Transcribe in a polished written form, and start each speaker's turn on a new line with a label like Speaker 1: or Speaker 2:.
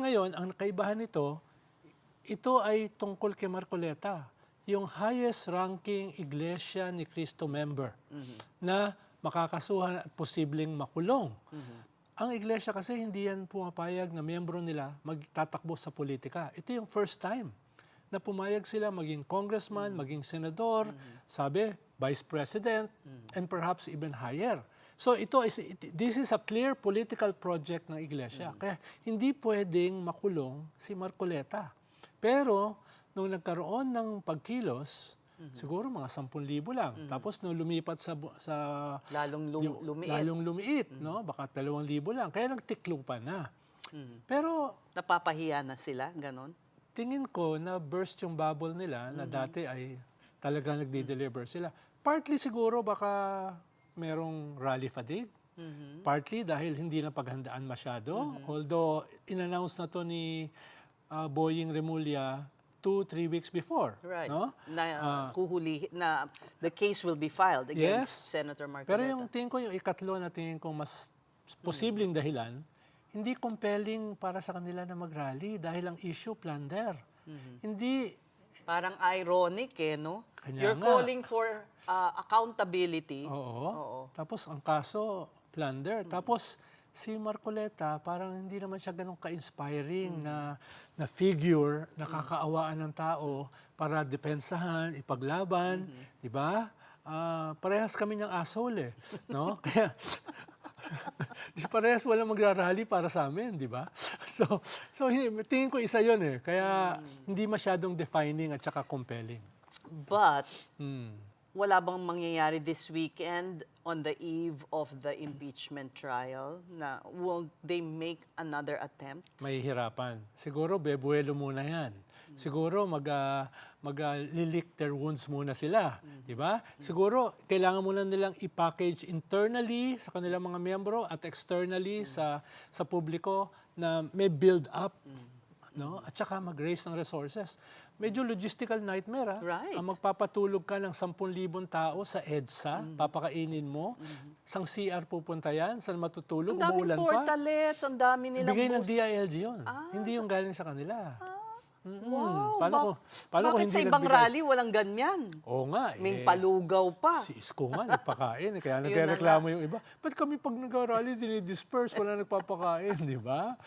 Speaker 1: ngayon, ang kaibahan nito, ito ay tungkol kay Marcoleta, yung highest ranking Iglesia ni Cristo member na makakasuhan at posibleng makulong. Ang iglesia kasi hindi yan pumapayag na miyembro nila magtatakbo sa politika. Ito yung first time na pumayag sila maging congressman, maging senador, sabi, vice president, and perhaps even higher. So this is a clear political project ng iglesia. Kaya hindi pwedeng makulong si Marcoleta. Pero nung nagkaroon ng pagkilos, siguro mga 10,000 lang. Tapos nung lumipat sa
Speaker 2: Lumiit.
Speaker 1: lalong lumiit, no? Baka 2,000 lang. Kaya nagtiklupan na. Pero
Speaker 2: Napapahiya na sila, ganon.
Speaker 1: tingin ko na burst yung bubble nila na dati ay talagang nagdi-deliver sila. Partly siguro baka merong rally fatigue. Partly dahil hindi na paghandaan masyado. Although in-announce na to ni Boying Remulla 2-3 weeks before.
Speaker 2: Right.
Speaker 1: No?
Speaker 2: Na the case will be filed against Senator Marcoleta.
Speaker 1: Pero yung tingin ko, yung ikatlo na tingin ko mas posibleng dahilan, hindi compelling para sa kanila na mag-rally dahil ang issue, plunder. Hindi,
Speaker 2: Parang ironic no?
Speaker 1: Kanya
Speaker 2: You're
Speaker 1: nga.
Speaker 2: calling for accountability.
Speaker 1: oo. Tapos ang kaso, plunder. Tapos si Marcoleta, parang hindi naman siya ganun ka-inspiring na figure, nakakaawaan ng tao para depensahan, ipaglaban, di ba? Parehas kami ng asshole no? Kaya, di parehas walang magra-rally para sa amin, di ba? So tingin ko isa yun Kaya hindi masyadong defining at saka compelling.
Speaker 2: But, wala bang mangyayari this weekend on the eve of the impeachment trial na will they make another attempt?
Speaker 1: May hirapan. Siguro bebuelo muna yan. Siguro mag-lick their wounds muna sila. Di ba? Siguro kailangan muna nilang i-package internally sa kanilang mga miyembro at externally sa publiko na may build up. No? At saka mag-raise ng resources. Medyo logistical nightmare.
Speaker 2: Right.
Speaker 1: Ang magpapatulog ka ng 10,000 tao sa EDSA, papakainin mo, sang CR pupunta yan, saan matutulog,
Speaker 2: Ang daming
Speaker 1: umuulan pa.
Speaker 2: portalets, ang dami nilang
Speaker 1: Bigay ng
Speaker 2: bus.
Speaker 1: DILG yun. Hindi yung galing sa kanila.
Speaker 2: Wow,
Speaker 1: Paano kung
Speaker 2: bakit
Speaker 1: hindi
Speaker 2: sa ibang
Speaker 1: nagbigay?
Speaker 2: rally walang ganyan?
Speaker 1: Oo nga.
Speaker 2: May palugaw pa.
Speaker 1: Si Isko nga nagpakain. Kaya
Speaker 2: Yun na
Speaker 1: nagreklamo yung iba. Ba't kami pag nag-rally dinidisperse, wala nagpapakain, di ba?